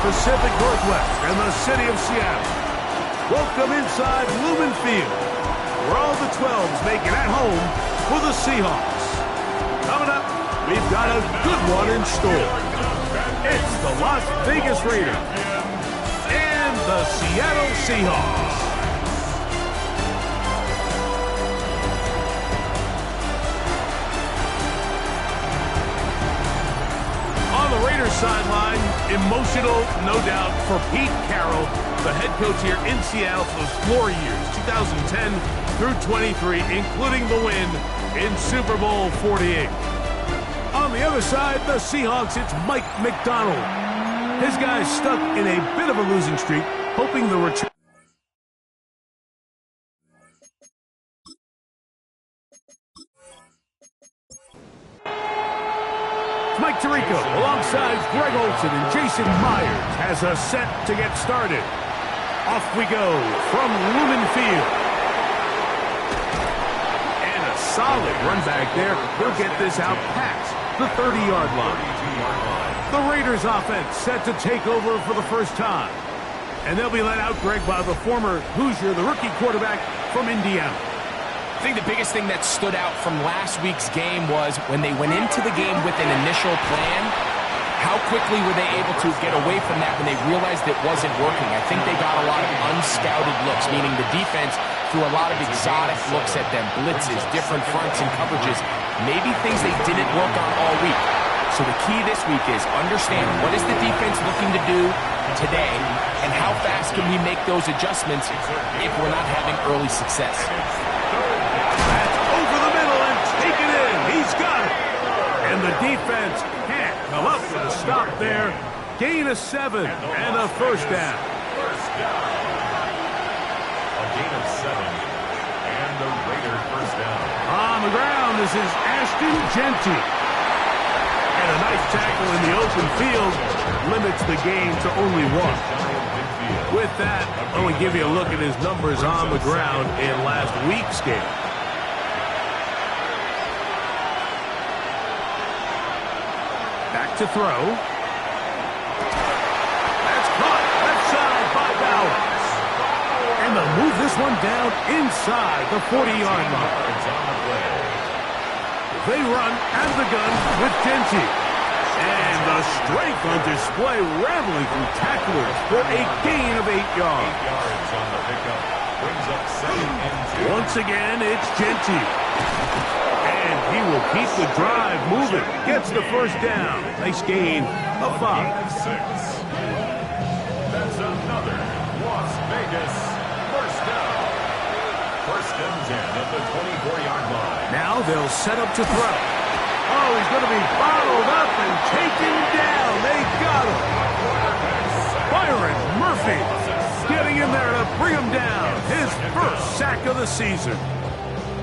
Pacific Northwest and the city of Seattle. Welcome inside Lumen Field, where all the 12s make it at home for the Seahawks. Coming up, we've got a good one in store. It's the Las Vegas Raiders and the Seattle Seahawks. On the Raiders sideline, emotional, no doubt, for Pete Carroll, the head coach here in Seattle for those glory years, 2010 through 23, including the win in Super Bowl 48. On the other side, the Seahawks, it's Mike McDonald. His guys stuck in a bit of a losing streak, hoping the return. Mike Tirico, alongside Greg Olsen and Jason Myers, has us set to get started. Off we go from Lumen Field. And a solid run back there. He'll get this out past the 30-yard line. The Raiders offense set to take over for the first time. And they'll be led out, Greg, by the former Hoosier, the rookie quarterback from Indiana. I think the biggest thing that stood out from last week's game was when they went into the game with an initial plan, how quickly were they able to get away from that when they realized it wasn't working? I think they got a lot of unscouted looks, meaning the defense threw a lot of exotic looks at them, blitzes, different fronts and coverages, maybe things they didn't work on all week. So the key this week is understand what is the defense looking to do today and how fast can we make those adjustments if we're not having early success. That's over the middle and taken in. He's got it. And the defense can't come up with a stop there. Gain of 7 and a first down. A gain of 7 and the Raiders first down. On the ground, this is Ashton Genty. And a nice tackle in the open field limits the game to only 1. With that, I'm going to give you a look at his numbers on the ground in last week's game. Back to throw. That's caught left side by Bowers. And they'll move this one down inside the 40-yard line. They run out of the gun with Genty. And the strength on display, rambling through tacklers for a gain of 8 yards. 8 yards on the pickup. Brings up 2nd and 2. Once again, it's Genty. And he will keep the drive moving. Gets the first down. Nice gain of 5. Gain of 6. That's another Las Vegas first down. 1st and 10 at the 24-yard line. Now they'll set up to throw. Oh, he's going to be bottled up and taken down. They got him. Byron Murphy getting in there to bring him down. His first sack of the season.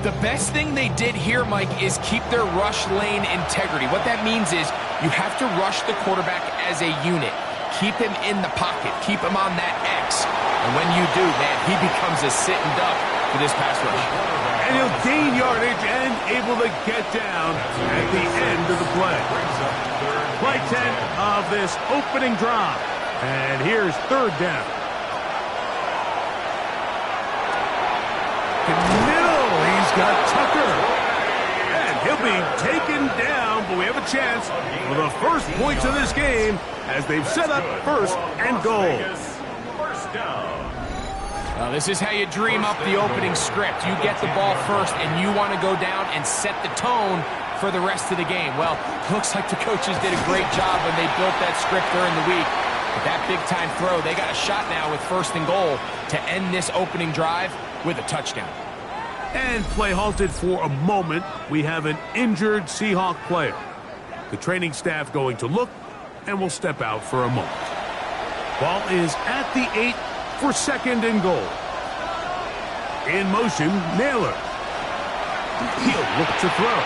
The best thing they did here, Mike, is keep their rush lane integrity. What that means is you have to rush the quarterback as a unit. Keep him in the pocket. Keep him on that X. And when you do, man, he becomes a sitting duck for this pass rush. And he'll gain yardage and able to get down at the end of the play. Play 10 of this opening drive. And here's 3rd down. Middle, he's got Tucker. And he'll be taken down, but we have a chance for the first points of this game as they've set up 1st and goal. First down. Well, this is how you dream up the opening script. You get the ball first, and you want to go down and set the tone for the rest of the game. Well, looks like the coaches did a great job when they built that script during the week. But that big-time throw, they got a shot now with 1st and goal to end this opening drive with a touchdown. And play halted for a moment. We have an injured Seahawk player. The training staff going to look, and will step out for a moment. Ball is at the 8 for 2nd and goal. In motion, Naylor. He'll look to throw.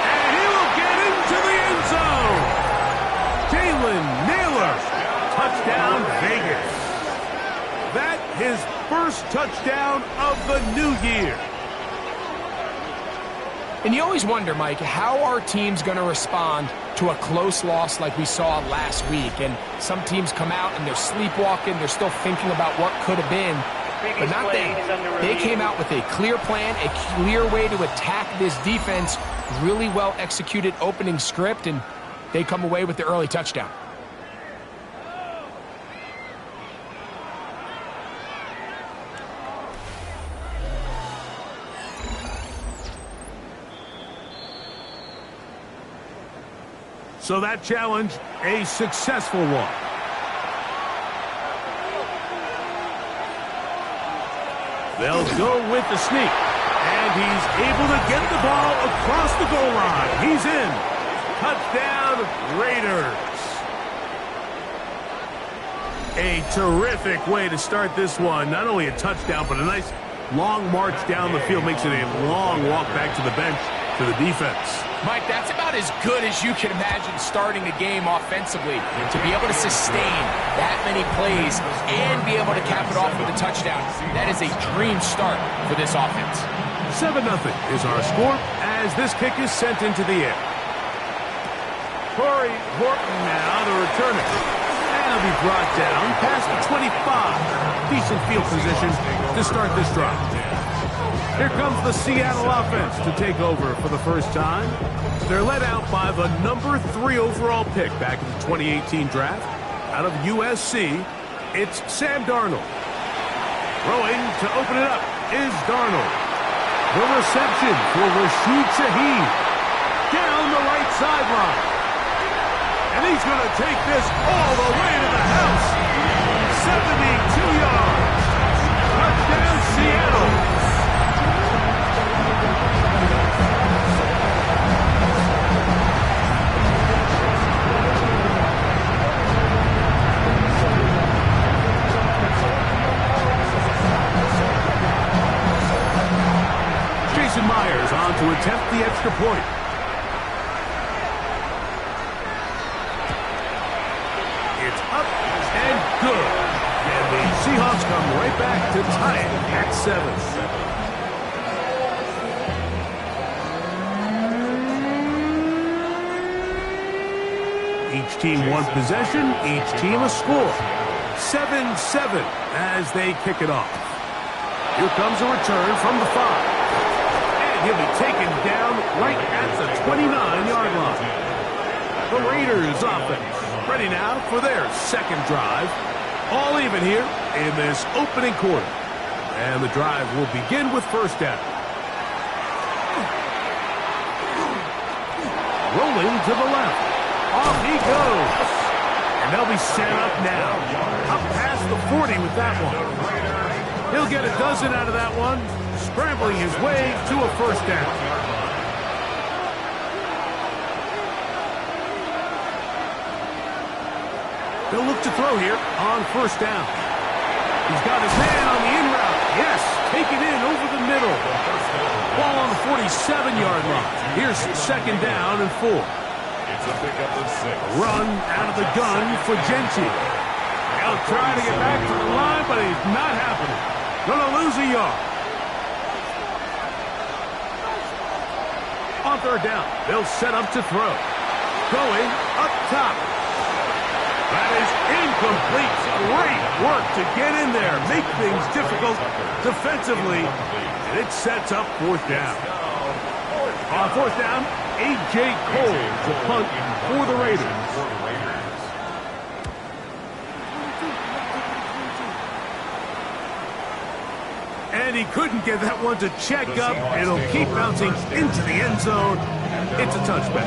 And he will get into the end zone. Jalen Naylor. Touchdown, Vegas. That his first touchdown of the new year. And you always wonder, Mike, how are teams going to respond to a close loss like we saw last week? And some teams come out and they're sleepwalking. They're still thinking about what could have been. But not them. They came out with a clear plan, a clear way to attack this defense, really well executed opening script, and they come away with the early touchdown. So that challenge, a successful one. They'll go with the sneak. And he's able to get the ball across the goal line. He's in. Touchdown, Raiders. A terrific way to start this one. Not only a touchdown, but a nice long march down the field. Makes it a long walk back to the bench to the defense. Mike, that's about as good as you can imagine starting a game offensively. To be able to sustain that many plays and be able to cap it off with a touchdown, that is a dream start for this offense. 7-0 is our score as this kick is sent into the air. Corey Horton now to return it. And he'll be brought down past the 25. Decent field position to start this drive. Here comes the Seattle offense to take over for the first time. They're led out by the number 3 overall pick back in the 2018 draft. Out of USC, it's Sam Darnold. Throwing to open it up is Darnold. The reception for Rashid Shaheed. Down the right sideline. And he's going to take this all the way to the house. 72 yards. Touchdown, Seattle. Jason Myers on to attempt the extra point. It's up and good. And the Seahawks come right back to tie it at 7. Each team one possession, each team a score. 7-7 as they kick it off. Here comes a return from the 5. He'll be taken down right at the 29-yard line. The Raiders offense ready now for their second drive. All even here in this opening quarter. And the drive will begin with first down. Rolling to the left. Off he goes. And they'll be set up now. Up past the 40 with that one. He'll get a dozen out of that one. Scrambling his way to a first down. They'll look to throw here on first down. He's got his man on the in route. Yes, take it in over the middle. Ball on the 47-yard line. Here's second down and 4. It's a pickup of 6. Run out of the gun for Gentry. He'll try to get back to the line, but he's not happening. Gonna lose a yard. On third down, they'll set up to throw. Going up top. That is incomplete. Great work to get in there. Make things difficult defensively. And it sets up fourth down. On fourth down, A.J. Cole to punt for the Raiders. And he couldn't get that one to check up. It'll keep bouncing into the end zone. It's a touchback.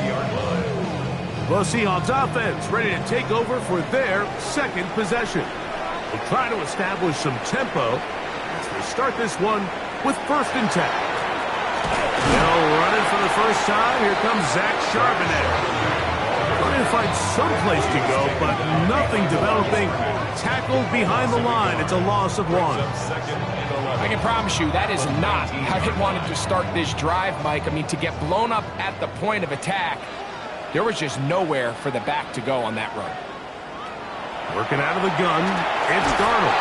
The Seahawks offense ready to take over for their second possession. They'll try to establish some tempo as they start this one with first and 10. They'll run it for the first time. Here comes Zach Charbonnet. Trying to find some place to go, but nothing developing. Tackled behind the line. It's a loss of 1. I can promise you that is not how they wanted to start this drive, Mike. I mean, to get blown up at the point of attack, there was just nowhere for the back to go on that run. Working out of the gun, it's Darnold.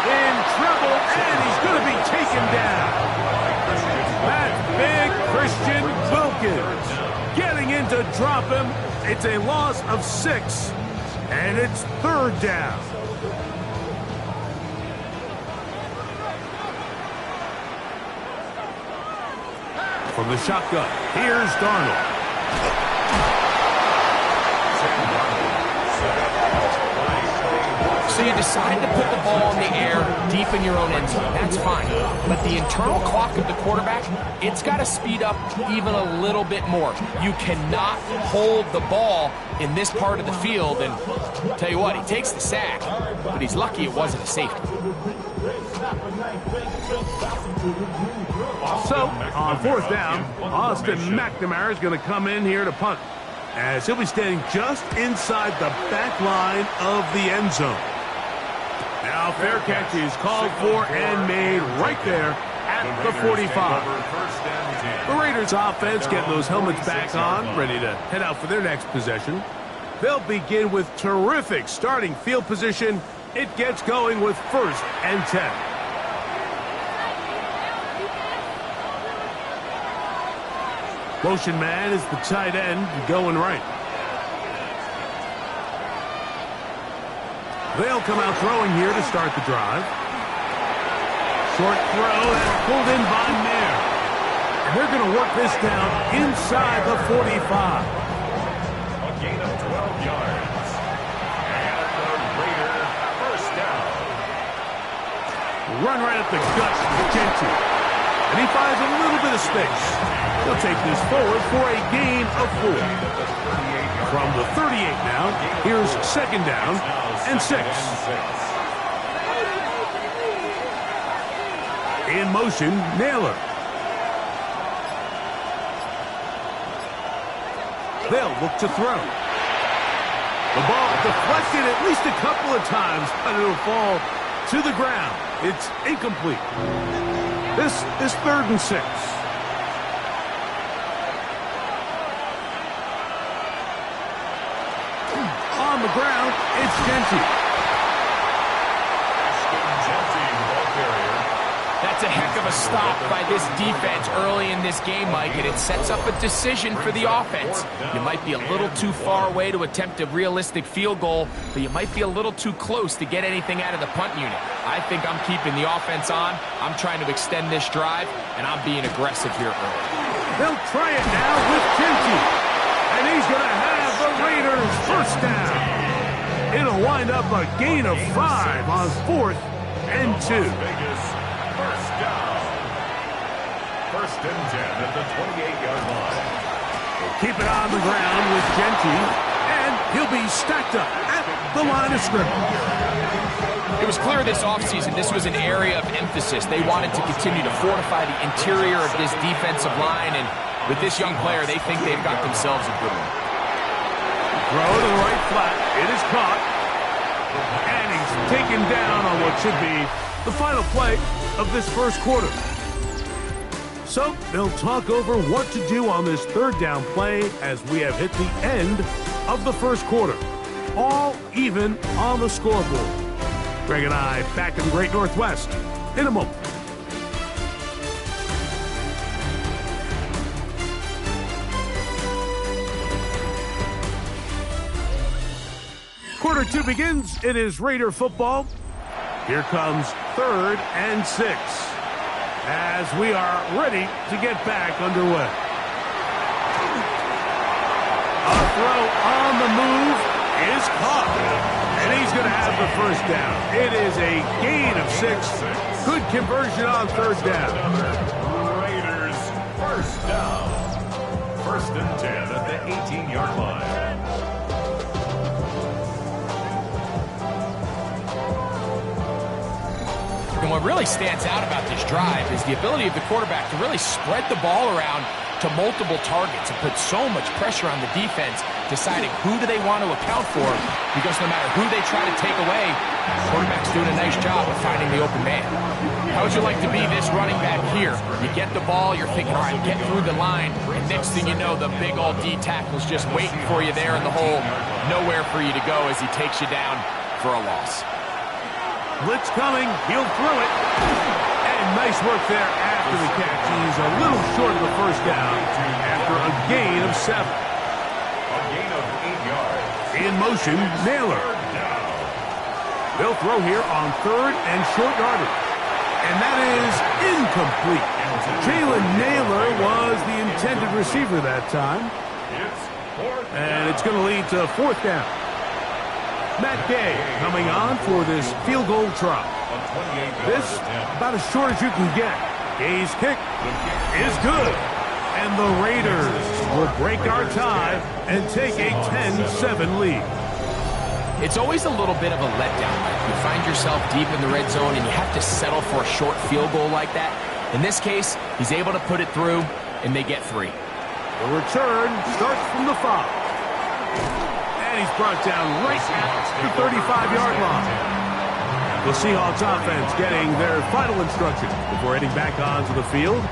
In trouble, and he's going to be taken down. That's big, Christian. Jenkins getting in to drop him. It's a loss of 6, and it's 3rd down. From the shotgun, here's Darnold. So you decide to put the ball in the air deep in your own end zone. That's fine. But the internal clock of the quarterback, it's got to speed up even a little bit more. You cannot hold the ball in this part of the field. And tell you what, he takes the sack, but he's lucky it wasn't a safety. So, on 4th down, Austin McNamara is going to come in here to punt, as he'll be standing just inside the back line of the end zone. Now, fair catch is called for and made right there at the 45. The Raiders offense getting those helmets back on, ready to head out for their next possession. They'll begin with terrific starting field position. It gets going with 1st and 10. Motion man is the tight end going right. They'll come out throwing here to start the drive. Short throw, that's pulled in by Mayer. And they're going to work this down inside the 45. A gain of 12 yards. And the Raider 1st down. Run right at the guts of Gentry. And he finds a little bit of space. He'll take this forward for a gain of 4. From the 38 now, here's 2nd down and 6. In motion, Naylor. They'll look to throw. The ball deflected at least a couple of times, but it'll fall to the ground. It's incomplete. This is 3rd and 6. On the ground, it's Gentry. That's a heck of a stop by this defense early in this game, Mike, and it sets up a decision for the offense. You might be a little too far away to attempt a realistic field goal, but you might be a little too close to get anything out of the punt unit. I think I'm keeping the offense on. I'm trying to extend this drive, and I'm being aggressive here early. They'll try it now with Gentry, and he's going to have the Raiders 1st down. It'll wind up a gain of 5 on 4th and 2. 1st down. 1st and 10 at the 28-yard line. We'll keep it on the ground with Gentry, and he'll be stacked up at the line of scrimmage. It was clear this offseason this was an area of emphasis. They wanted to continue to fortify the interior of this defensive line, and with this young player, they think they've got themselves a good one. Throw to the right flat. It is caught. And he's taken down on what should be the final play of this 1st quarter. So they'll talk over what to do on this 3rd down play as we have hit the end of the 1st quarter. All even on the scoreboard. Greg and I back in the Great Northwest in a moment. Quarter 2 begins. It is Raider football. Here comes 3rd and 6 as we are ready to get back underway. A throw on the move is caught, and he's going to have the 1st down. It is a gain of 6. Good conversion on 3rd down. Raiders 1st down. 1st and 10 at the 18-yard line. And what really stands out about this drive is the ability of the quarterback to really spread the ball around to multiple targets and put so much pressure on the defense, deciding who do they want to account for, because no matter who they try to take away, the quarterback's doing a nice job of finding the open man. How would you like to be this running back here? You get the ball, you're thinking, all right, get through the line, and next thing you know, the big old D tackle's just waiting for you there in the hole. Nowhere for you to go as he takes you down for a loss. Blitz coming, he'll throw it, and nice work there after the catch. He's a little short of the first down after a gain of 7. A gain of 8 yards. In motion, Naylor. They'll throw here on 3rd and short yardage. And that is incomplete. Jalen Naylor was the intended receiver that time. And it's going to lead to 4th down. Matt Gay coming on for this field goal try. This, about as short as you can get. Gay's kick is good. And the Raiders will break our tie and take a 10-7 lead. It's always a little bit of a letdown. You find yourself deep in the red zone and you have to settle for a short field goal like that. In this case, he's able to put it through, and they get 3. The return starts from the 5. And he's brought down right at the 35-yard line. The Seahawks offense getting their final instructions before heading back onto the field.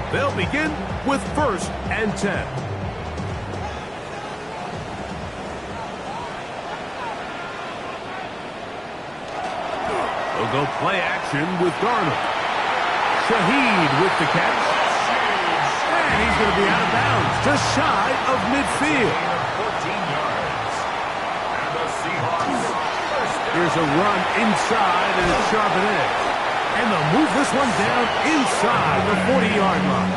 They'll begin with 1st and 10. They'll go play action with Darnold. Shaheed with the catch. And he's going to be out of bounds, just shy of midfield. 14 yards. And the Seahawks. Here's a run inside, and it's sharp and edge. And they'll move this one down inside the 40-yard line.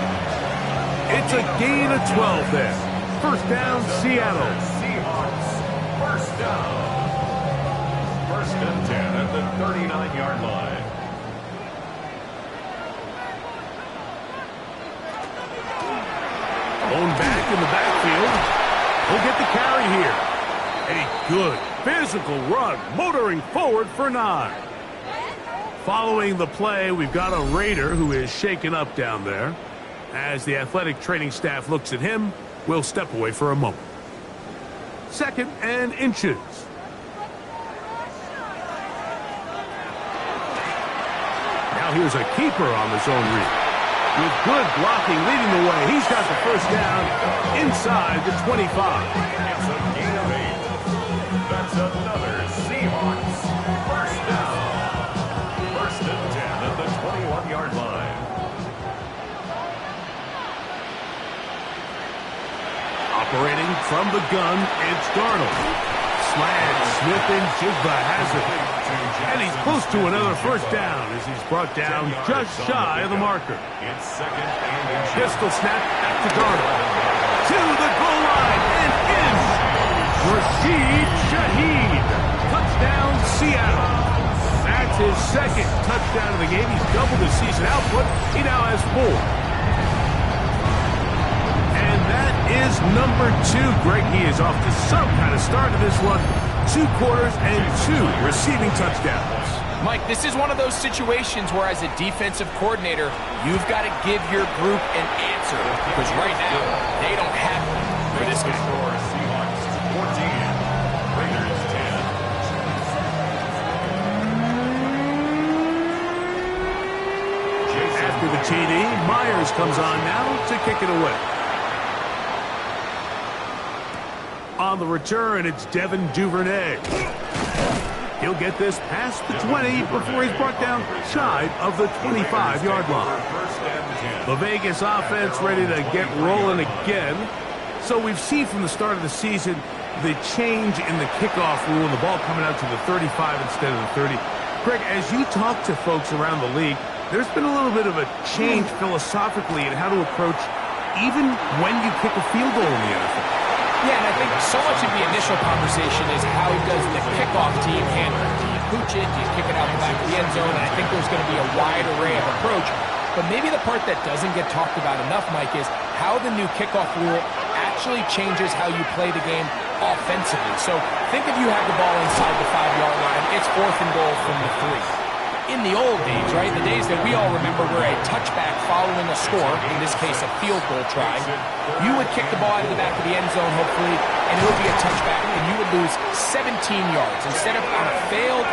It's a gain of 12 there. 1st down, Seattle. Seahawks. 1st down. 1st and 10 at the 39-yard line. Going back in the backfield. He'll get the carry here. A good physical run, motoring forward for 9. Following the play, we've got a Raider who is shaken up down there. As the athletic training staff looks at him, we'll step away for a moment. 2nd and inches. Now here's a keeper on the zone read. With good blocking leading the way, he's got the 1st down inside the 25. It's a gain of 8. That's another Seahawks 1st down. 1st and 10 at the 21-yard line. Operating from the gun, it's Darnold. Slant, Smith and Jigba has it. And he's close to another 1st down as he's brought down just shy of the marker. It's 2nd and inches. Pistol snap back to Darnold. To the goal line and in. Rashid Shaheed. Touchdown, Seattle. That's his 2nd touchdown of the game. He's doubled his season output. He now has 4. And that is number 2. Greg, he is off to some kind of start to this one. 2 quarters and 2 receiving touchdowns. Mike, this is one of those situations where as a defensive coordinator, you've got to give your group an answer. Because right now, they don't have one for this guy. Seahawks 14. Raiders 10. After the TD, Myers comes on now to kick it away. On the return, it's Devin Duvernay. He'll get this past the 20 before he's brought down shy of the 25-yard line. The Vegas offense ready to get rolling again. So we've seen from the start of the season the change in the kickoff rule and the ball coming out to the 35 instead of the 30. Greg, as you talk to folks around the league, there's been a little bit of a change philosophically in how to approach even when you kick a field goal in the NFL. Yeah, and I think so much of the initial conversation is how does the kickoff team handle it? Do you pooch it? Do you kick it out the back of the end zone? And I think there's going to be a wide array of approach. But maybe the part that doesn't get talked about enough, Mike, is how the new kickoff rule actually changes how you play the game offensively. So think if you have the ball inside the 5-yard line, it's 4th and goal from the 3. In the old days, right, the days that we all remember were a touchback following a score, in this case a field goal try, you would kick the ball out of the back of the end zone, hopefully, and it would be a touchback, and you would lose 17 yards. Instead of on a failed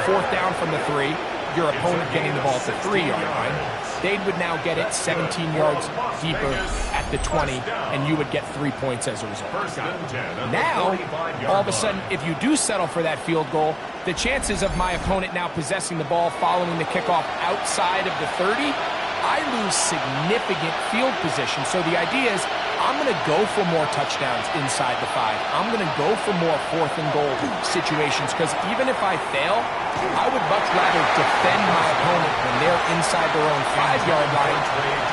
4th down from the 3, your opponent getting the ball at the 3-yard line, they would now get it 17 yards deeper at the the 20, and you would get 3 points as a result. Now, all of a sudden, if you do settle for that field goal, the chances of my opponent now possessing the ball following the kickoff outside of the 30, I lose significant field position. So the idea is I'm going to go for more touchdowns inside the 5. I'm going to go for more 4th and goal situations, because even if I fail, I would much rather defend my opponent when they're inside their own 5-yard line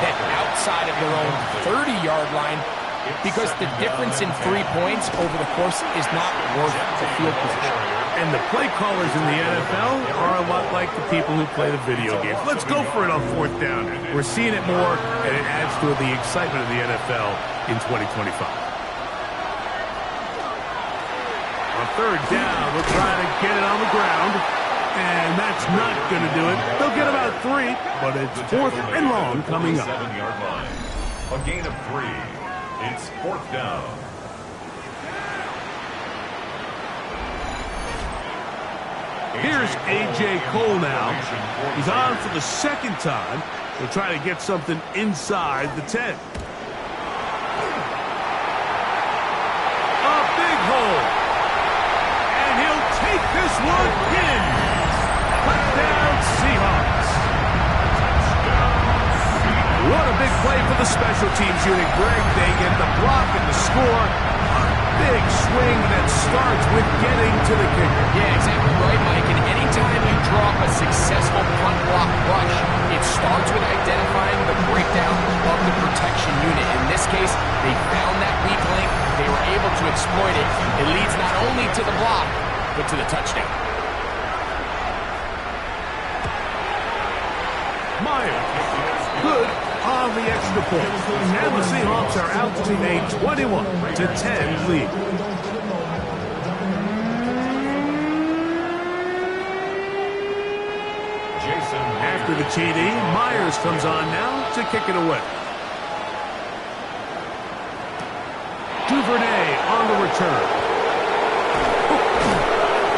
than outside of their own 30-yard line, because the difference in 3 points over the course is not worth the field position. And the play callers in the NFL are a lot like the people who play the video games. Let's go for it on 4th down. We're seeing it more, and it adds to the excitement of the NFL in 2025. On 3rd down, we'll try to get it on the ground, and that's not going to do it. They'll get about 3, but it's 4th and long coming up. 7-yard line. A gain of 3. It's 4th down. Here's A.J. Cole now. He's on for the 2nd time. He'll try to get something inside the 10. A big hole. And he'll take this one in. Touchdown, Seahawks. What a big play for the special teams unit, Greg. They get the block and the score. Big swing that starts with getting to the kicker. Yeah, exactly right, Mike. And anytime you draw up a successful punt block rush, it starts with identifying the breakdown of the protection unit. In this case, they found that weak link. They were able to exploit it. It leads not only to the block, but to the touchdown. Myers, good on the extra point. And the Seahawks are out to a 21-10 lead. After the TD, Myers comes on now to kick it away. Duvernay on the return.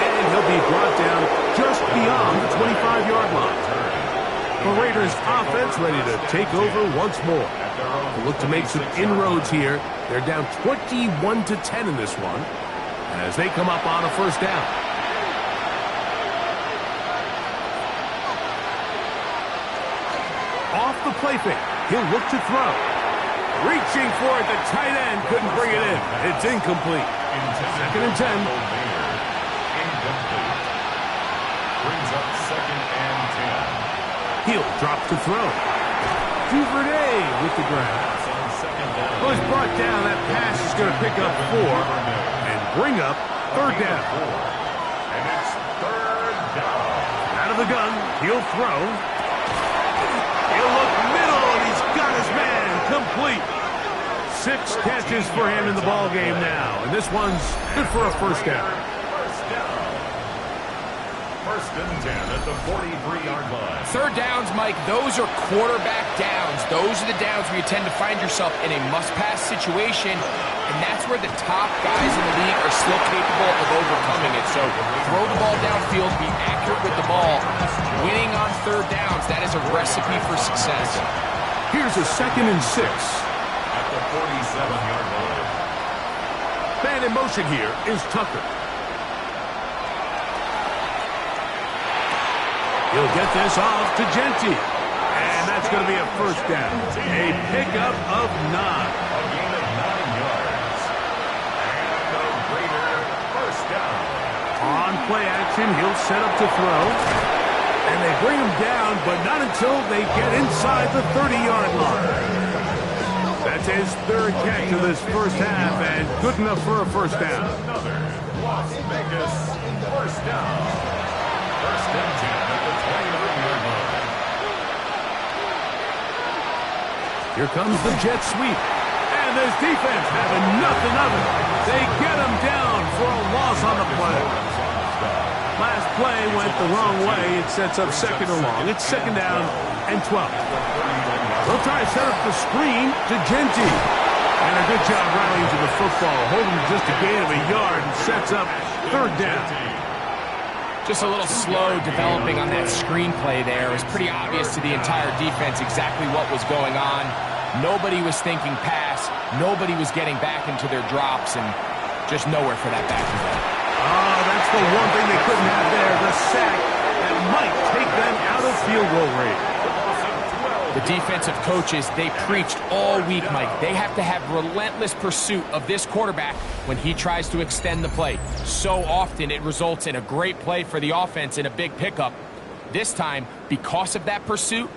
And he'll be brought down just beyond the 25-yard line. The Raiders offense ready to take over once more. They look to make some inroads here. They're down 21-10 in this one as they come up on a 1st down. Off the play fake, he'll look to throw. Reaching for it, the tight end couldn't bring it in. It's incomplete. 2nd and 10. Incomplete. Brings up 2nd and 10. He'll drop to throw. Duvernay with the grab. Was brought down. That pass is going to pick up 4 and bring up 3rd down. And it's 3rd down. Out of the gun, he'll throw. He'll look middle, and he's got his man complete. 6 catches for him in the ball game now, and this one's good for a 1st down. 1st and 10 at the 43-yard line. 3rd downs, Mike, those are quarterback downs. Those are the downs where you tend to find yourself in a must-pass situation, and that's where the top guys in the league are still capable of overcoming it. So throw the ball downfield, be accurate with the ball. Winning on 3rd downs, that is a recipe for success. Here's a 2nd and 6. At the 47-yard line. Man in motion here is Tucker. He'll get this off to Genty. And that's going to be a 1st down. A pickup of 9. A gain of 9 yards. And the Raider 1st down. On play action, he'll set up to throw. And they bring him down, but not until they get inside the 30-yard line. That's his 3rd catch of this 1st half, and good enough for a 1st down. Another Las Vegas 1st down. 1st and 10 at the 29-yard line. Here comes the jet sweep. And this defense having nothing of it. They get him down for a loss on the play. Last play went the wrong way. It sets up 2nd and long. It's 2nd down and 12. They'll try to set up the screen to Genty. And a good job rallying to the football, holding just a gain of a yard and sets up 3rd down. Just a little slow developing on that screenplay there. It was pretty obvious to the entire defense exactly what was going on. Nobody was thinking pass. Nobody was getting back into their drops, and just nowhere for that back to go. Oh, that's the one thing they couldn't have there, the sack that might take them out of field goal range. The defensive coaches, they preached all week, Mike. They have to have relentless pursuit of this quarterback when he tries to extend the play. So often it results in a great play for the offense and a big pickup. This time, because of that pursuit,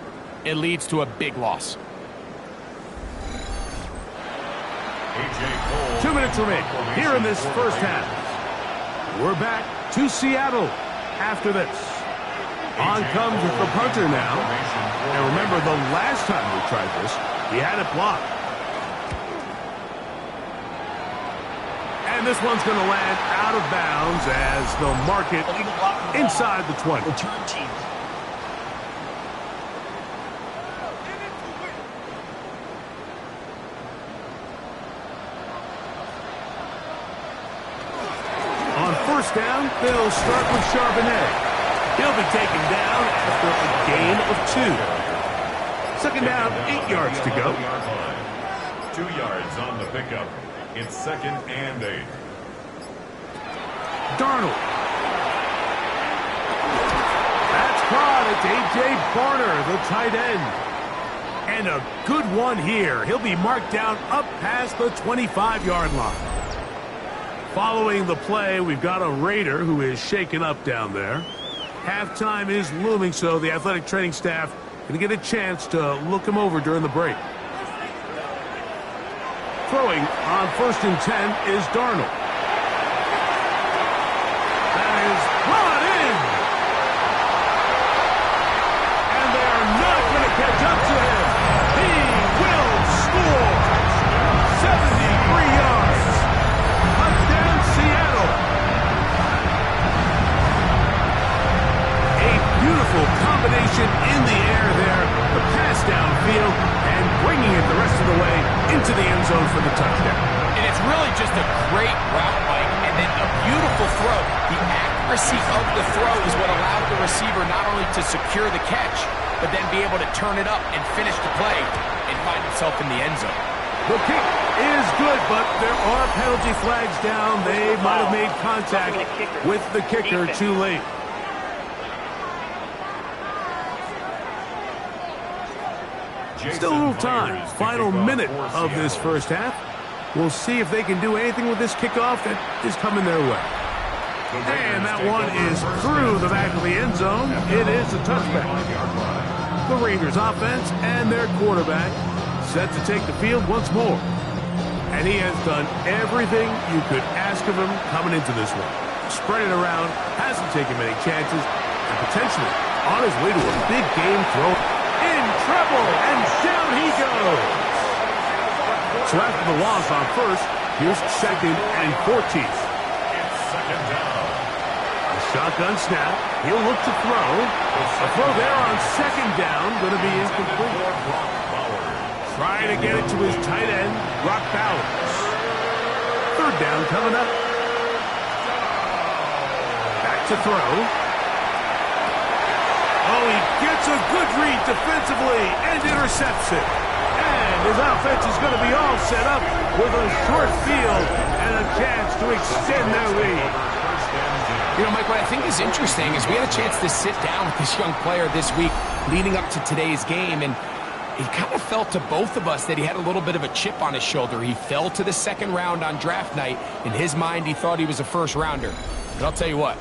it leads to a big loss. 2 minutes remain here in this first half. We're back to Seattle after this. On comes the punter now. And remember, the last time we tried this, he had it blocked. And this one's going to land out of bounds as they'll mark it inside the 20. Return team. On first down, they'll start with Charbonnet. He'll be taken down after a gain of 2. Second down, 8 yards to go. 2 yards on the pickup. It's 2nd and 8. Darnold. That's caught. It's A.J. Barner, the tight end. And a good one here. He'll be marked down up past the 25-yard line. Following the play, we've got a Raider who is shaken up down there. Halftime is looming, so the athletic training staff going to get a chance to look him over during the break. Throwing on 1st and 10 is Darnold. That is brought in. And they are not going to catch up to him. He will score. 73 yards. Touchdown, Seattle. A beautiful combination in the air there. The pass downfield and bringing it the rest of the way into the end zone for the touchdown. And it's really just a great route, Mike, and then a beautiful throw. The accuracy of the throw is what allowed the receiver not only to secure the catch, but then be able to turn it up and finish the play and find himself in the end zone. The kick is good, but there are penalty flags down. They might have made contact with the kicker too late. Still a little time. Final minute of this first half. We'll see if they can do anything with this kickoff that is coming their way. And that one is through the back of the end zone. It is a touchback. The Raiders offense and their quarterback set to take the field once more. And he has done everything you could ask of him coming into this one. Spread it around, hasn't taken many chances, and potentially on his way to a big game throw. In trouble, and down he goes. So after the loss on first, here's 2nd and 14. It's 2nd down. A shotgun snap. He'll look to throw. A throw there on 2nd down, going to be incomplete. Trying to get it to his tight end, Brock Bowers. 3rd down coming up. Back to throw. Oh, he gets a good read defensively and intercepts it. And his offense is going to be all set up with a short field and a chance to extend their lead. You know, Mike, what I think is interesting is we had a chance to sit down with this young player this week leading up to today's game, and it kind of felt to both of us that he had a little bit of a chip on his shoulder. He fell to the 2nd round on draft night. In his mind, he thought he was a first-rounder. But I'll tell you what,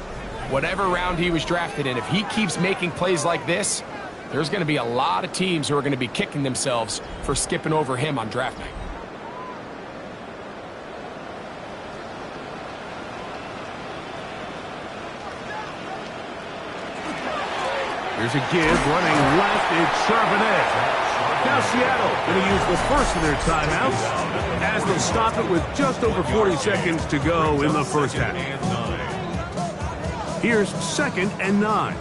whatever round he was drafted in, if he keeps making plays like this, there's going to be a lot of teams who are going to be kicking themselves for skipping over him on draft night. Here's a give running left. It's Charbonnet. Now Seattle going to use the first of their timeouts as they'll stop it with just over 40 seconds to go in the first half. Here's 2nd and 9.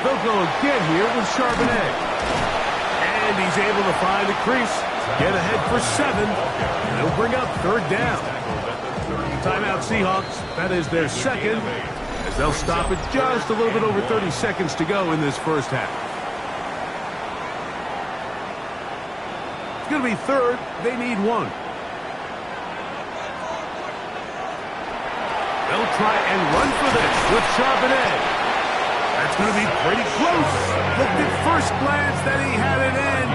They'll go again here with Charbonnet. And he's able to find the crease. Get ahead for 7. And they'll bring up 3rd down. Timeout Seahawks. That is their 2nd. As They'll stop it just a little bit over 30 seconds to go in this first half. It's going to be third. They need one. They'll try and run for this with sharp edge. That's going to be pretty close. Looked at first glance that he had it in.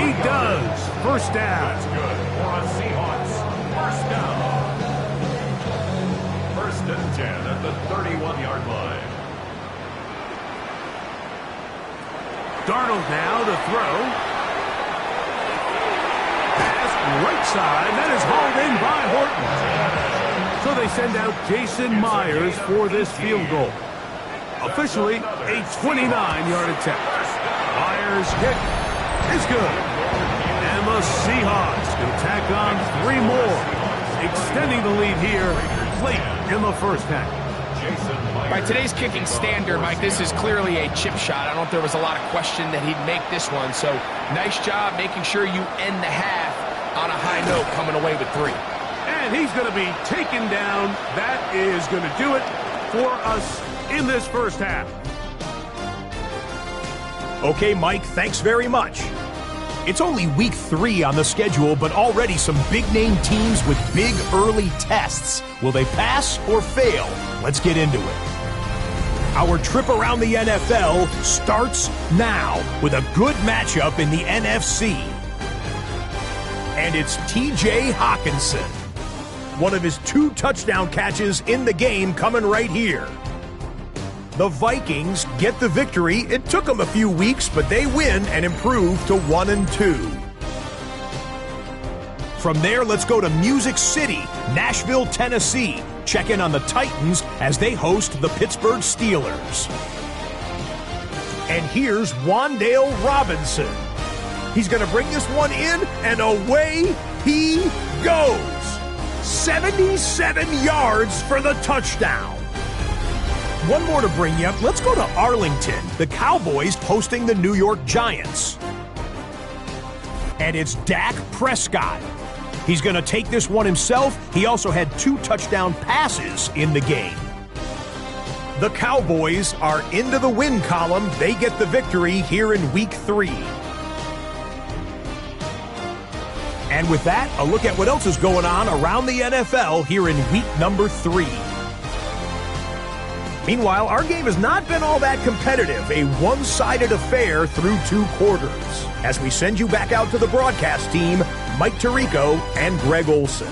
He does. First down. That's good for a Seahawks first down. First and 10 at the 31-yard line. Darnold now to throw. Pass right side. That is hauled in by Horton. So they send out Jason Myers for this field goal. Officially a 29-yard attempt. Myers' kick is good. And the Seahawks can tack on 3 more, extending the lead here late in the first half. By today's kicking standard, Mike, this is clearly a chip shot. I don't know if there was a lot of question that he'd make this one. So nice job making sure you end the half on a high note, coming away with 3. And he's going to be taken down. That is going to do it for us in this first half. Okay, Mike, thanks very much. It's only week 3 on the schedule, but already some big-name teams with big early tests. Will they pass or fail? Let's get into it. Our trip around the NFL starts now with a good matchup in the NFC. And it's T.J. Hawkinson. One of his 2 touchdown catches in the game coming right here. The Vikings get the victory. It took them a few weeks, but they win and improve to 1-2. From there, let's go to Music City, Nashville, Tennessee. Check in on the Titans as they host the Pittsburgh Steelers. And here's Wan'Dale Robinson. He's going to bring this one in, and away he goes. 77 yards for the touchdown. One more to bring you up. Let's go to Arlington. The Cowboys hosting the New York Giants. And it's Dak Prescott. He's going to take this one himself. He also had 2 touchdown passes in the game. The Cowboys are into the win column. They get the victory here in week 3. And with that, a look at what else is going on around the NFL here in week number 3. Meanwhile, our game has not been all that competitive, a one-sided affair through 2 quarters. As we send you back out to the broadcast team, Mike Tirico and Greg Olson.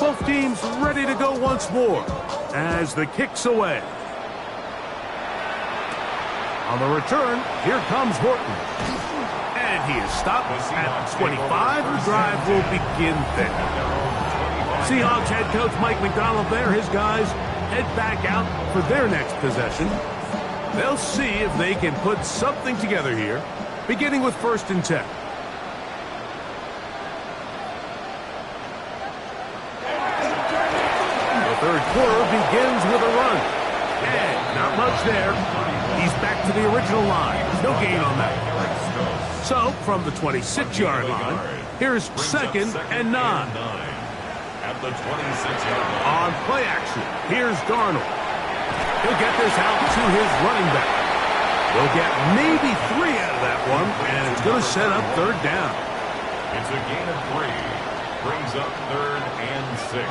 Both teams ready to go once more as the kick's away. On the return, here comes Horton. And he is stopped at 25. The drive will begin there. Seahawks head coach Mike McDonald there. His guys head back out for their next possession. They'll see if they can put something together here, beginning with 1st and 10. Third quarter begins with a run. And not much there. He's back to the original line. No gain on that. So, from the 26-yard line, here's 2nd and 9. At the 26-yard line. On play action, here's Darnold. He'll get this out to his running back. They'll get maybe 3 out of that one, and it's going to set up 3rd down. It's a gain of 3. Brings up 3rd and 6.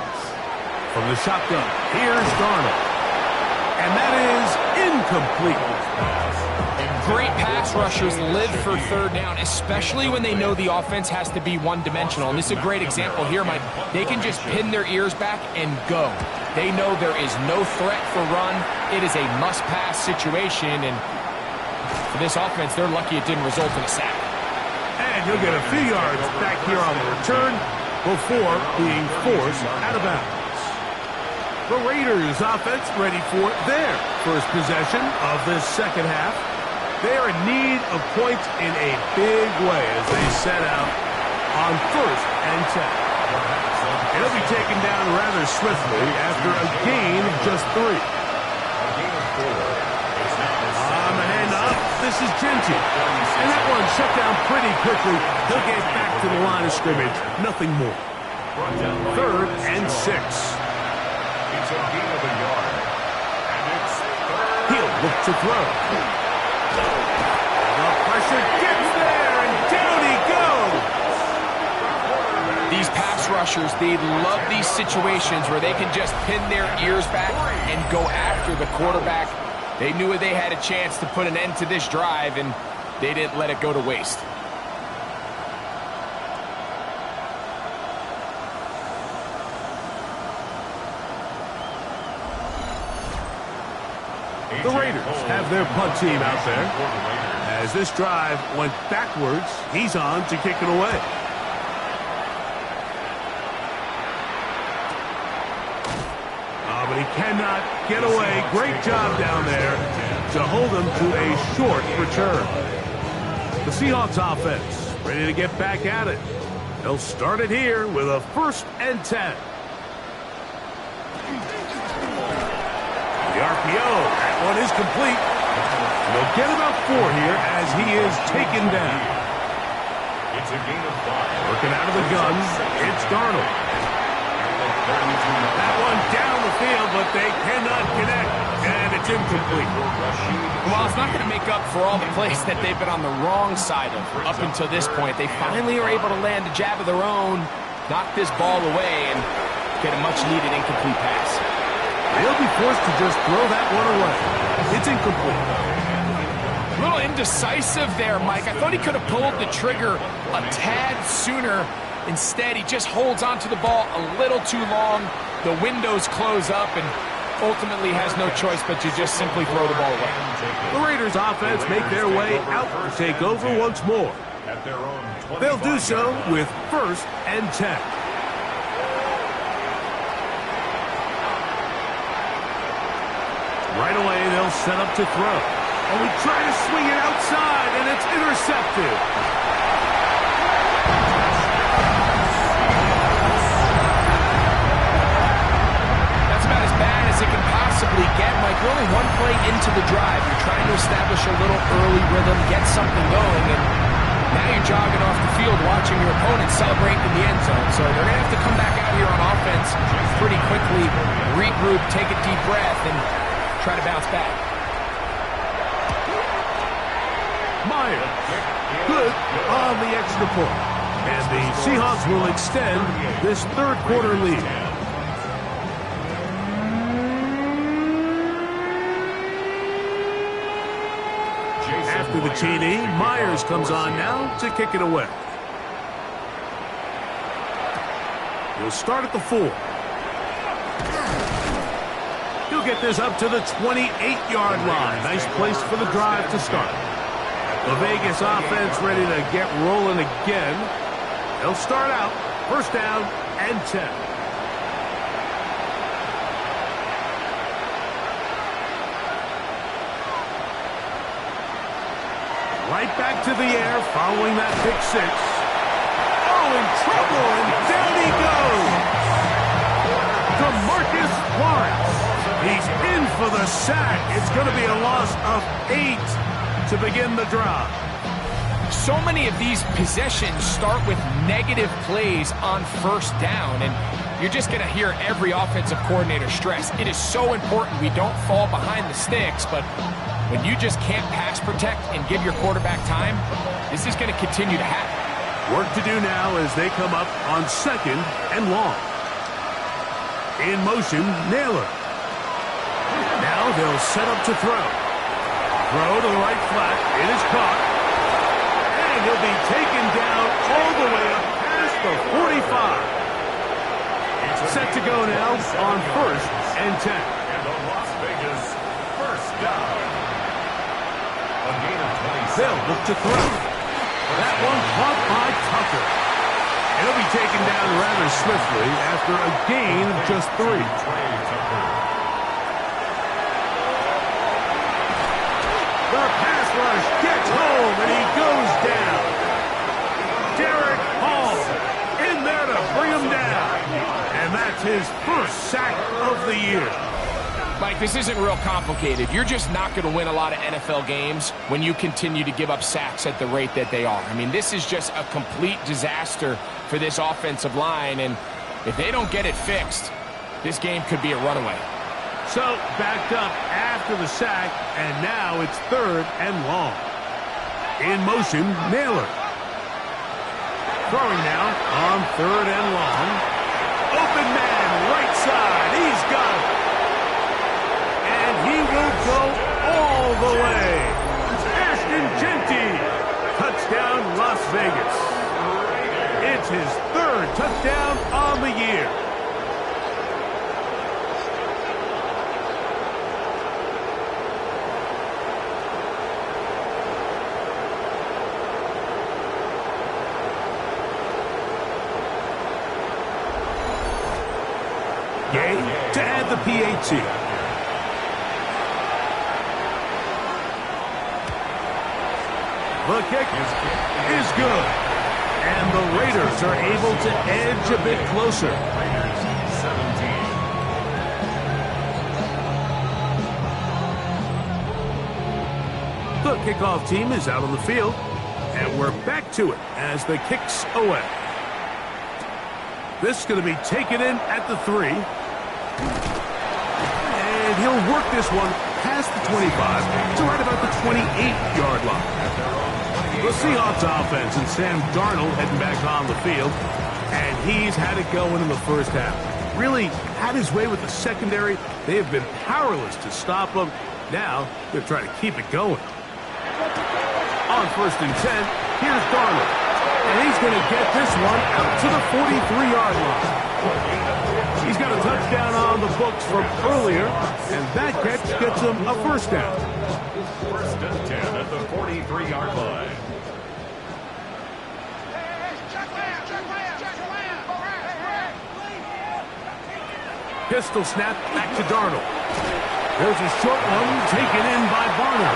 From the shotgun, here's Darnold. And that is incomplete. Great pass rushers live for 3rd down, especially when they know the offense has to be one-dimensional. And this is a great example here, Mike. They can just pin their ears back and go. They know there is no threat for run. It is a must-pass situation, and for this offense, they're lucky it didn't result in a sack. And he'll get a few yards back here on the return before being forced out of bounds. The Raiders offense ready for their first possession of this second half. They are in need of points in a big way as they set out on 1st and 10. And he'll be taken down rather swiftly after a gain of just 3. On the handoff, this is Genty. And that one shut down pretty quickly. He'll get back to the line of scrimmage. Nothing more. 3rd and 6. It's a gain of a yard. And it's 3rd. He'll look to throw. The pressure gets there, and down he goes. These pass rushers, they love these situations where they can just pin their ears back and go after the quarterback. They knew they had a chance to put an end to this drive, and they didn't let it go to waste. The Raiders have their punt team out there. As this drive went backwards, he's on to kick it away. But he cannot get away. Great job down there to hold him to a short return. The Seahawks offense ready to get back at it. They'll start it here with a 1st and 10. The RPO, that one is complete. They'll get about 4 here as he is taken down. It's a gain of 5. Working out of the gun, it's Darnold. That one down the field, but they cannot connect, and it's incomplete. Well, it's not going to make up for all the plays that they've been on the wrong side of up until this point. They finally are able to land a jab of their own, knock this ball away, and get a much-needed incomplete pass. They'll be forced to just throw that one away. It's incomplete. A little indecisive there, Mike. I thought he could have pulled the trigger a tad sooner. Instead, he just holds onto the ball a little too long. The windows close up, and ultimately has no choice but to just simply throw the ball away. The Raiders offense make their way out to take over once more. They'll do so with 1st and 10. Right away, they'll set up to throw. And we try to swing it outside, and it's intercepted. As it can possibly get, Mike. We're only one play into the drive. You're trying to establish a little early rhythm, get something going, and now you're jogging off the field watching your opponent celebrate in the end zone. So they're going to have to come back out here on offense pretty quickly, regroup, take a deep breath, and try to bounce back. Myers, good on the extra point. And the Seahawks will extend this 3rd quarter lead. After the TD, Myers comes on now to kick it away. He'll start at the 4. He'll get this up to the 28-yard line. Nice place for the drive to start. The Vegas offense ready to get rolling again. They'll start out 1st down and 10. Right back to the air following that pick 6. Oh, in trouble, and down he goes. DeMarcus Lawrence. He's in for the sack. It's going to be a loss of 8 to begin the drive. So many of these possessions start with negative plays on 1st down, and you're just going to hear every offensive coordinator stress. It is so important we don't fall behind the sticks, but when you just can't pass protect and give your quarterback time, this is going to continue to happen. Work to do now as they come up on 2nd and long. In motion, Naylor. Now they'll set up to throw. Throw to the right flat. It is caught. And he'll be taken down all the way up past the 45. Set to go now on 1st and 10. And the Las Vegas first down. A gain of 27. They'll look to throw. That one caught by Tucker. It'll be taken down rather swiftly after a gain of just 3. The pass rush gets home, and he goes down. Derek Hall in there to bring him down. And that's his first sack of the year. Mike, this isn't real complicated. You're just not going to win a lot of NFL games when you continue to give up sacks at the rate that they are. I mean, this is just a complete disaster for this offensive line, and if they don't get it fixed, this game could be a runaway. So, backed up after the sack, and now it's 3rd and long. In motion, Naylor. Throwing now on 3rd and long. Open man, right side. He's got it. And he will go all the way. Ashton Genty. Touchdown, Las Vegas. It's his 3rd touchdown on the year. Gay to add the PAT. The kick is good. And the Raiders are able to edge a bit closer. Raiders 17. The kickoff team is out on the field. And we're back to it as the kick's away. This is going to be taken in at the 3. And he'll work this one past the 25 to right about the 28-yard line. The Seahawks offense and Sam Darnold heading back on the field. And he's had it going in the first half. Really had his way with the secondary. They have been powerless to stop him. Now they're trying to keep it going. On 1st and 10, here's Darnold. And he's going to get this one out to the 43-yard line. He's got a touchdown on the books from earlier, and that catch gets him a first down. 1st and 10 at the 43-yard line. Pistol snap back to Darnold. There's a short one taken in by Barner.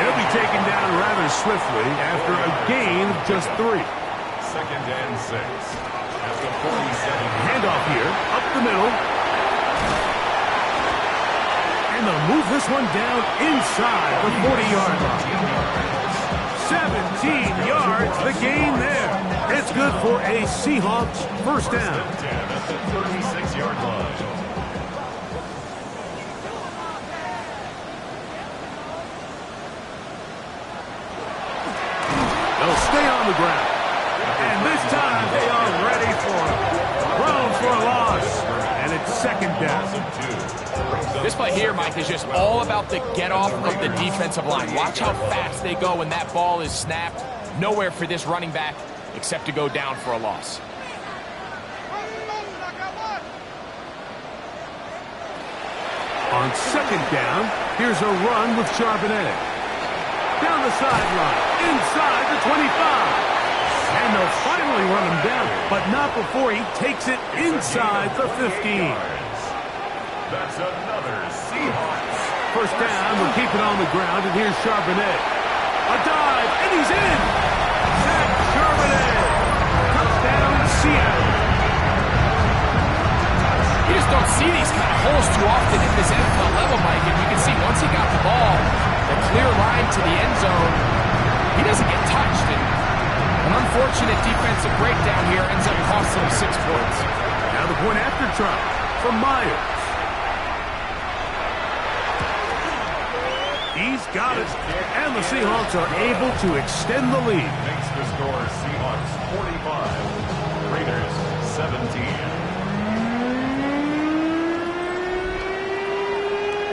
It'll be taken down rather swiftly after a gain of just 3. 2nd and 6 at the 47. Handoff here, up the middle. And they'll move this one down inside the 40-yard line. 17 yards, the gain there. It's good for a Seahawks first down. 10 at the 36-yard line. They'll stay on the ground. And this time they are ready for it. Thrown for a loss. And it's 2nd down. This play here, Mike, is just all about the get-off of the defensive line. Watch how fast they go when that ball is snapped. Nowhere for this running back except to go down for a loss. On 2nd down, here's a run with Charbonnet. Down the sideline, inside the 25. And they'll finally run him down, but not before he takes it inside the 15. That's another Seahawks. First down, we'll keep it on the ground, and here's Charbonnet. A dive, and he's in! Zach Charbonnet! Touchdown, Seattle! You just don't see these kind of holes too often at this NFL level, Mike, and you can see once he got the ball, the clear line to the end zone, he doesn't get touched. And an unfortunate defensive breakdown here ends up costing him 6 points. Now the point after try from Myers. He's got it, and the Seahawks are able to extend the lead. Makes the score Seahawks 45, Raiders 17.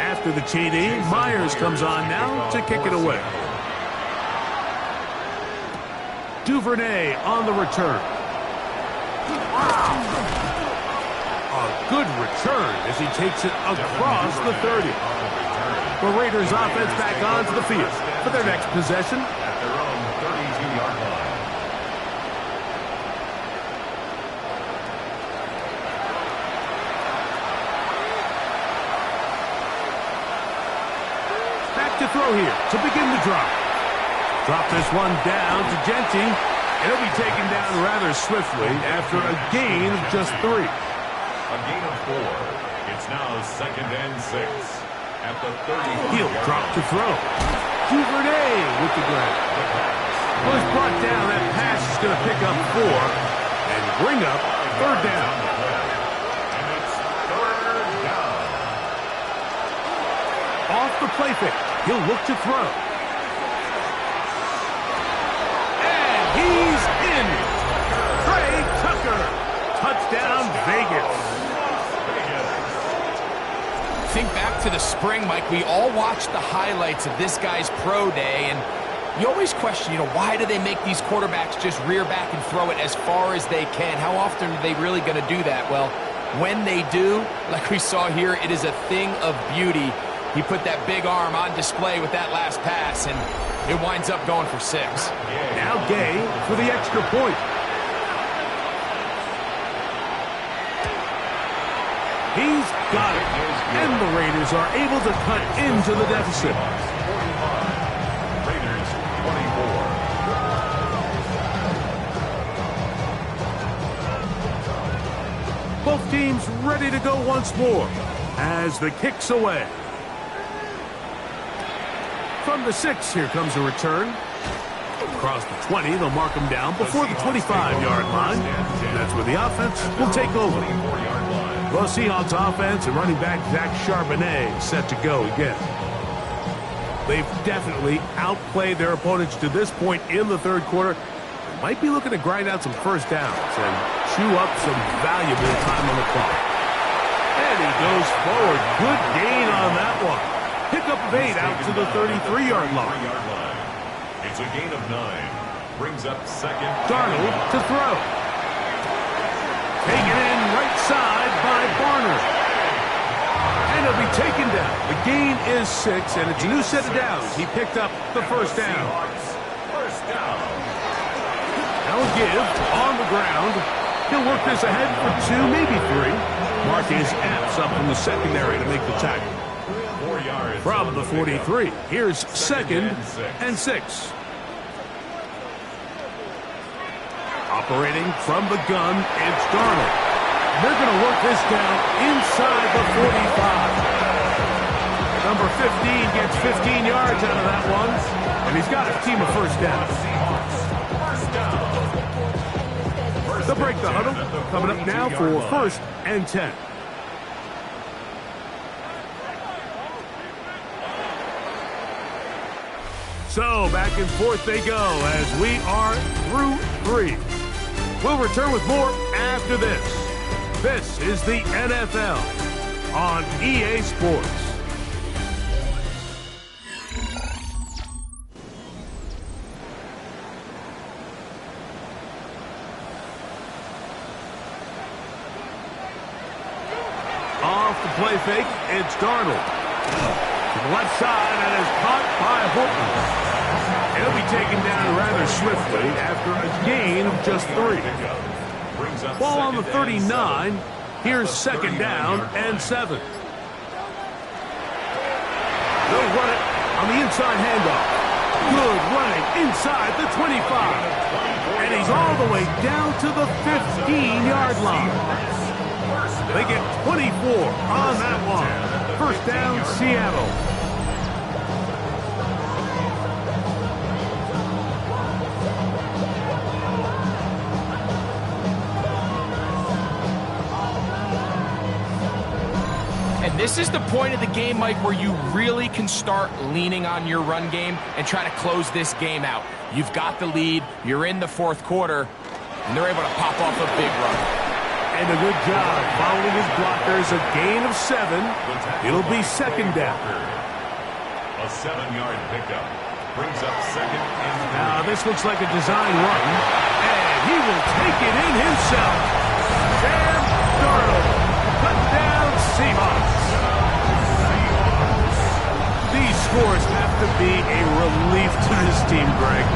After the TD, Myers comes on now to kick it away. Duvernay on the return. a good return as he takes it across the 30. The Raiders offense back onto the field for their next possession. At their own 32-yard line. Back to throw here to begin the drive. Drop this one down to Genty. It'll be taken down rather swiftly after a gain of just 3. A gain of 4. It's now 2nd and 6. At the 30. He'll drop to throw. Duvernay with the grab. Was brought down. That pass is going to pick up 4 and bring up 3rd down. And it's 3rd down. Off the play fake. He'll look to throw. And he's in. Trey Tucker. Touchdown, Vegas. Think back to the spring, Mike. We all watched the highlights of this guy's pro day, and you always question, why do they make these quarterbacks just rear back and throw it as far as they can? How often are they really going to do that? Well, when they do, like we saw here, it is a thing of beauty. He put that big arm on display with that last pass, and it winds up going for 6. Now Gay for the extra point. He's got it. And the Raiders are able to cut into the deficit. 45. Raiders 24. Both teams ready to go once more as the kick's away. From the 6, here comes a return. Across the 20, they'll mark him down before the 25-yard line. That's where the offense will take over. The Seahawks offense and running back Zach Charbonnet set to go again. They've definitely outplayed their opponents to this point in the 3rd quarter. They might be looking to grind out some first downs and chew up some valuable time on the clock. And he goes forward. Good gain on that one. Pickup of 8 out to the 33-yard line. It's a gain of 9. Brings up 2nd. Darnold to throw. Taken in right side by Barner. And he'll be taken down. The gain is 6, and it's a new set of downs. He picked up the first down. First down. Now a give on the ground. He'll work this ahead for 2, maybe 3. Marquez Epps up from the secondary to make the tackle. 4 yards. From the 43, here's 2nd and 6. Operating from the gun, it's Darnold. They're going to work this down inside the 45. Number 15 gets 15 yards out of that one, and he's got a team of first downs. They'll break the huddle. Coming up now for 1st and 10. So back and forth they go as we are through 3. We'll return with more after this. This is the NFL on EA Sports. Off the play fake, it's Darnold. To the left side, and is caught by Horton. He'll be taken down rather swiftly after a gain of just 3. Ball on the 39. Here's 2nd down and 7. They'll run it on the inside handoff. Good running inside the 25. And he's all the way down to the 15-yard line. They get 24 on that one. First down, Seattle. And this is the point of the game, Mike, where you really can start leaning on your run game and try to close this game out. You've got the lead, you're in the 4th quarter, and they're able to pop off a big run. And a good job following his blockers, a gain of 7. It'll be 2nd down. A 7-yard pickup brings up 2nd and 3. Now this looks like a design run, and he will take it in himself. Sam Darnold Seahawks. These scores have to be a relief to this team, Greg.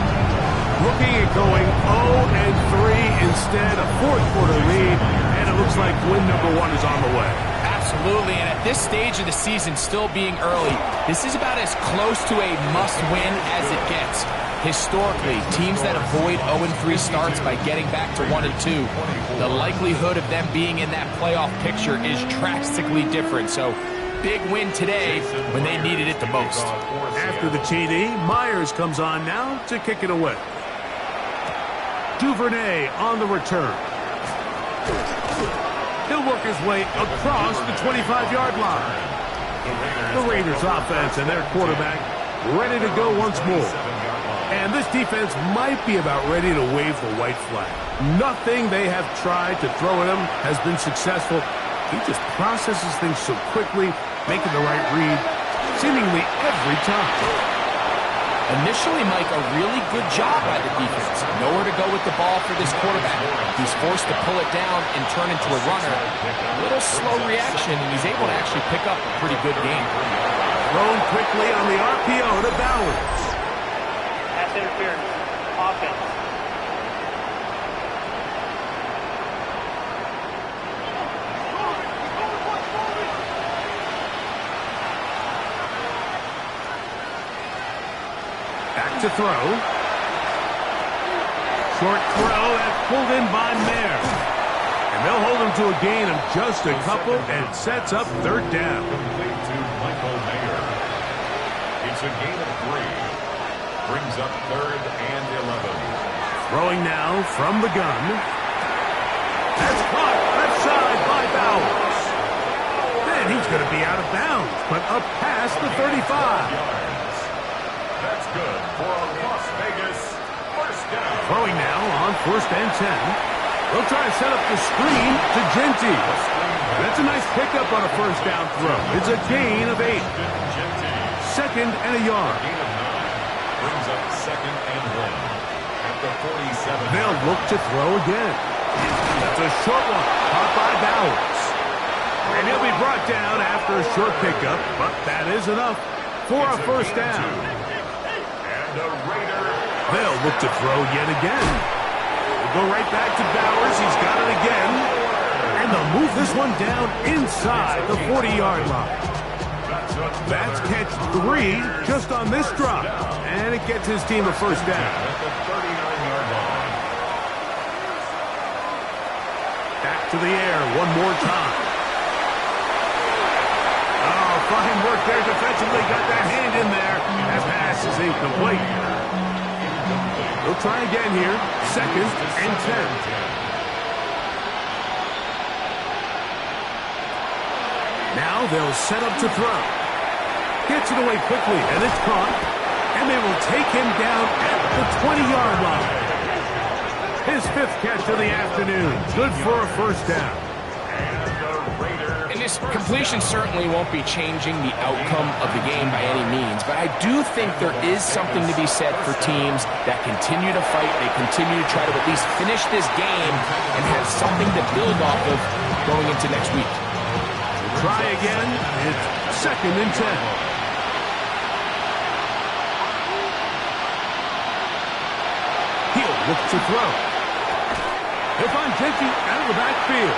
Looking at going 0-3 instead, a fourth-quarter lead, and it looks like win number 1 is on the way. Absolutely, and at this stage of the season, still being early, this is about as close to a must-win as it gets. Historically, teams that avoid 0-3 starts by getting back to 1-2, the likelihood of them being in that playoff picture is drastically different. So, big win today when they needed it the most. After the TD, Myers comes on now to kick it away. Duvernay on the return. He'll work his way across the 25-yard line. The Raiders offense and their quarterback ready to go once more. And this defense might be about ready to wave the white flag. Nothing they have tried to throw at him has been successful. He just processes things so quickly, making the right read seemingly every time. Initially, Mike, a really good job by the defense. Nowhere to go with the ball for this quarterback. He's forced to pull it down and turn into a runner. A little slow reaction, and he's able to actually pick up a pretty good game. Thrown quickly on the RPO to Bowers. Pass interference. Offense. Back to throw. Short throw that's pulled in by Mayer. And they'll hold him to a gain of just a couple and sets up third down. Complete to Michael Mayer. It's a gain of 3. Brings up 3rd and 11. Throwing now from the gun. That's caught left side by Bowers. Then he's going to be out of bounds, but up past the 35. That's good for a Las Vegas first down. Throwing now on 1st and 10. They'll try to set up the screen to Genty. That's a nice pickup on a first down throw. It's a gain of 8. 2nd and a yard. Brings up 2nd and 1 at the 47. They'll look to throw again. That's a short one, caught by Bowers. And he'll be brought down after a short pickup, but that is enough for a first down. And a Raider. They'll look to throw yet again. We'll go right back to Bowers. He's got it again. And they'll move this one down inside the 40-yard line. That's catch 3 just on this drop. And it gets his team a first down. At the 39-yard line. Back to the air one more time. Oh, fine work there defensively. Got that hand in there. That pass is incomplete. They'll try again here. 2nd and 10. Now they'll set up to throw. Gets it away quickly, and it's caught. And they will take him down at the 20-yard line. His 5th catch of the afternoon. Good for a first down. And this completion certainly won't be changing the outcome of the game by any means, but I do think there is something to be said for teams that continue to fight, they continue to try to at least finish this game and have something to build off of going into next week. Try again. It's 2nd and 10. He'll look to throw. He'll find Genty out of the backfield.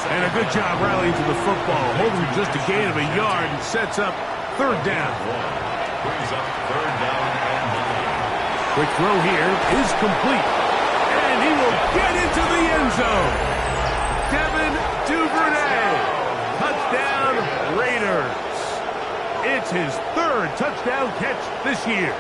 And a good job rallying to the football, holding just a gain of a yard and sets up third down. Brings up 3rd down and 9. Quick throw here is complete. And he will get into the end zone. Devin Duvernay. Touchdown Raiders. It's his 3rd touchdown catch this year.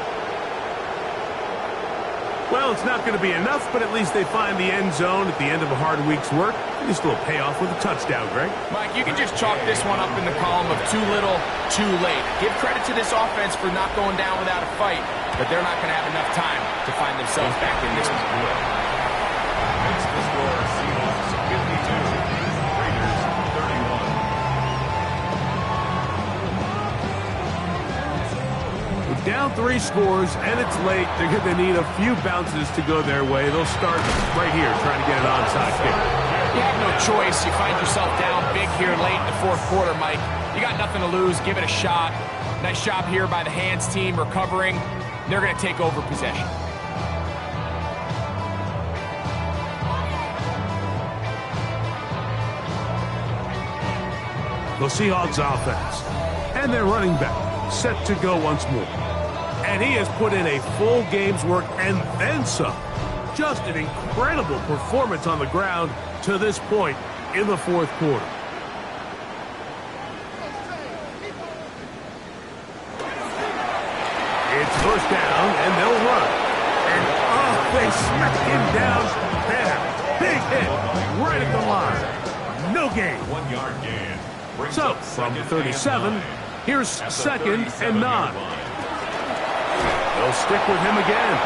Well, it's not going to be enough, but at least they find the end zone at the end of a hard week's work. At least they'll pay off with a touchdown, Greg. Mike, you can just chalk this one up in the column of too little, too late. Give credit to this offense for not going down without a fight, but they're not going to have enough time to find themselves back in this one. Makes the score Seahawks 52, Raiders 31. Down 3 scores, and it's late. They're going to need a few bounces to go their way. They'll start right here, trying to get an onside kick. You have no choice. You find yourself down big here late in the fourth quarter, Mike. You got nothing to lose. Give it a shot. Nice job here by the hands team recovering. They're going to take over possession. The Seahawks offense and their running back set to go once more. And he has put in a full game's work and then some. Just an incredible performance on the ground to this point in the fourth quarter. It's first down, and they'll run. And, they smack him down there. Big hit right at the line. No gain. 1 yard gain. So, from 37, here's second and 9. They'll stick with him again.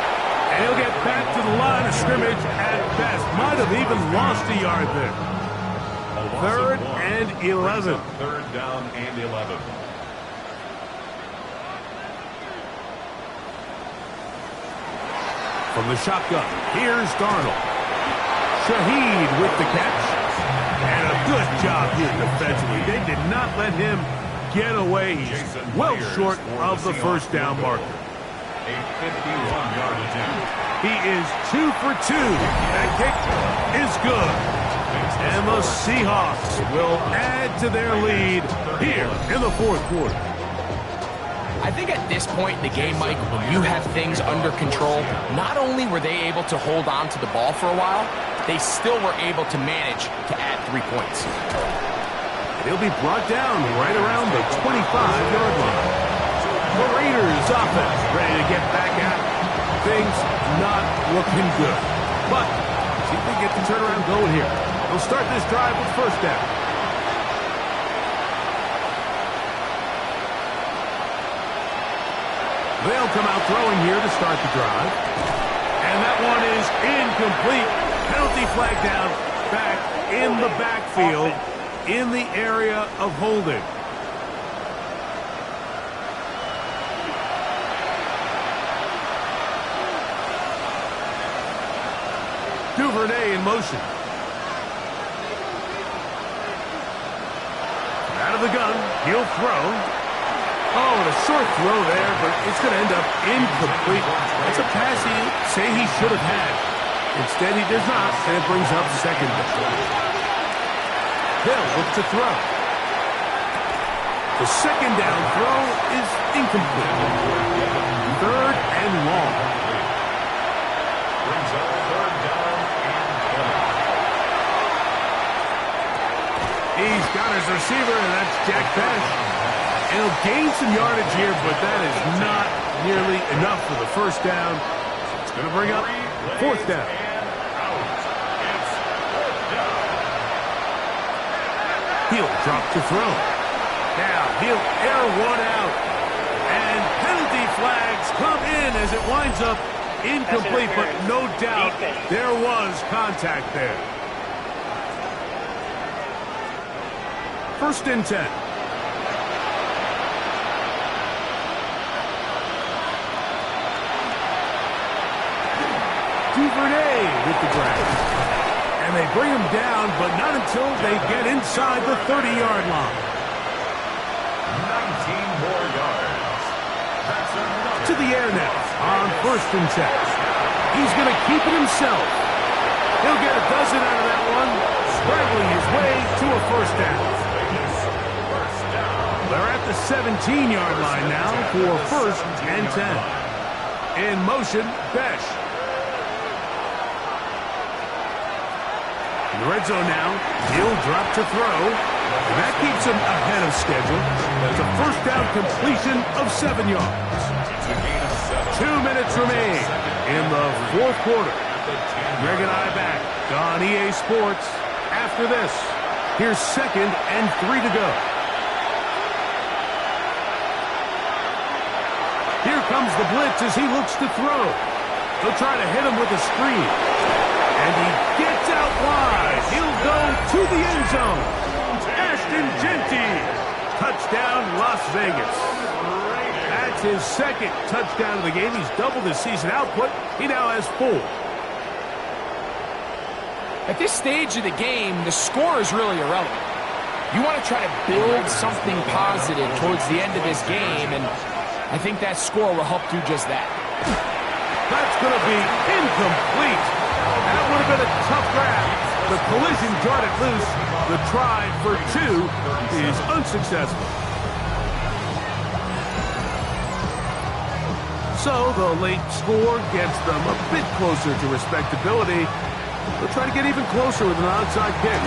And he'll get back to the line of scrimmage at best. Might have even lost a yard there. Third and 11. Third down and 11. From the shotgun, here's Darnold. Shaheed with the catch. And a good job here defensively. They did not let him get away. He's well short of the first down marker. A 51-yard attempt. He is 2 for 2. That kick is good. And the Seahawks will add to their lead here in the fourth quarter. I think at this point in the game, Mike, when you have things under control, not only were they able to hold on to the ball for a while, they still were able to manage to add 3 points. He'll be brought down right around the 25-yard line. The Raiders offense ready to get back at it. Things not looking good. But see if they get the turnaround going here. They'll start this drive with first down. They'll come out throwing here to start the drive. And that one is incomplete. Penalty flag down back in the backfield in the area of holding. Duvernay in motion. Out of the gun, he'll throw. Oh, and a short throw there, but it's going to end up incomplete. That's a pass he say he should have had. Instead, he does not, and it brings up second down. They'll look to throw. The second down throw is incomplete. Third and long. Brings up third down and 20. He's got his receiver, and that's Jack Pesh. And he'll gain some yardage here, but that is not nearly enough for the first down. It's going to bring up fourth down. He'll drop to throw. Now he'll air one out. And penalty flags come in as it winds up incomplete, but no doubt there was contact there. First and 10. Duvernay with the grab. And they bring him down, but not until they get inside the 30-yard line. 19 more yards. That's another. To the air now on first and 10. He's going to keep it himself. He'll get a dozen out of that one, scrambling his way to a first down. They're at the 17-yard line now for first and 10. In motion, Besh. In the red zone now, he'll drop to throw. And that keeps him ahead of schedule. That's a first down completion of 7 yards. 2 minutes remain in the fourth quarter. Greg and I back on EA Sports. After this, here's second and 3 to go. Here comes the blitz as he looks to throw. He'll try to hit him with a screen. And he gets out wide. He'll go to the end zone. Ashton Genty. Touchdown, Las Vegas. That's his second touchdown of the game. He's doubled his season output. He now has 4. At this stage of the game, the score is really irrelevant. You want to try to build something positive towards the end of this game, and I think that score will help do just that. That's going to be incomplete. That would have been a tough grab. The collision jarred it loose. The try for 2 is unsuccessful. So the late score gets them a bit closer to respectability. They'll try to get even closer with an onside kick.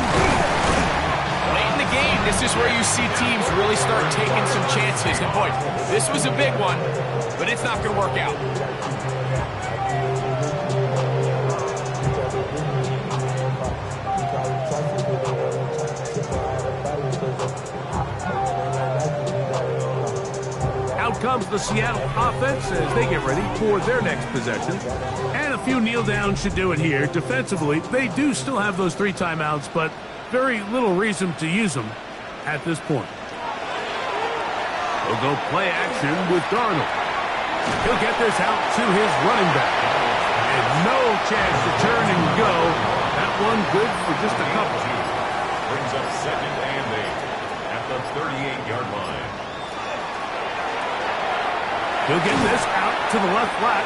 Late in the game, this is where you see teams really start taking some chances. And boy, this was a big one, but it's not going to work out. Out comes the Seattle offense as they get ready for their next possession. And a few kneel downs should do it here. Defensively, they do still have those 3 timeouts, but very little reason to use them at this point. They'll go play action with Darnold. He'll get this out to his running back. And no chance to turn and go. That one good for just a couple. Brings up 2nd and 8 at the 38-yard line. He'll get this out to the left flat,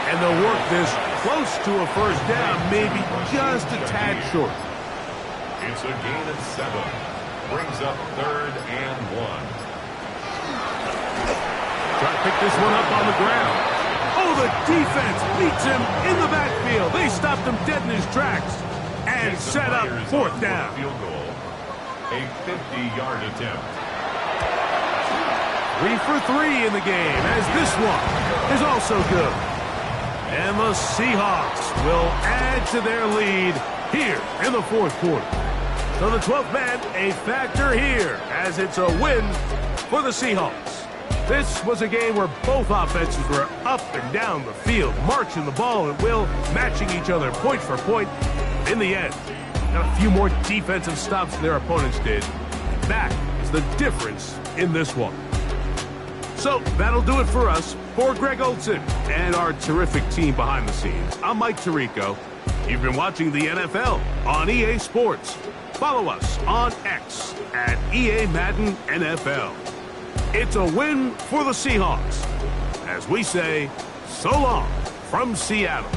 and they'll work this close to a first down, maybe just a tad short. It's a gain of 7. Brings up 3rd and 1. Try to pick this one up on the ground. Oh, the defense beats him in the backfield. They stopped him dead in his tracks and set up 4th down. Field goal. A 50-yard attempt. 3 for 3 in the game, as this one is also good. And the Seahawks will add to their lead here in the 4th quarter. So the 12th man, a factor here, as it's a win for the Seahawks. This was a game where both offenses were up and down the field, marching the ball at will, matching each other point for point. In the end, got a few more defensive stops than their opponents did. That is the difference in this one. So that'll do it for us. For Greg Olson and our terrific team behind the scenes, I'm Mike Tirico. You've been watching the NFL on EA Sports. Follow us on X at EA Madden NFL. It's a win for the Seahawks. As we say, so long from Seattle.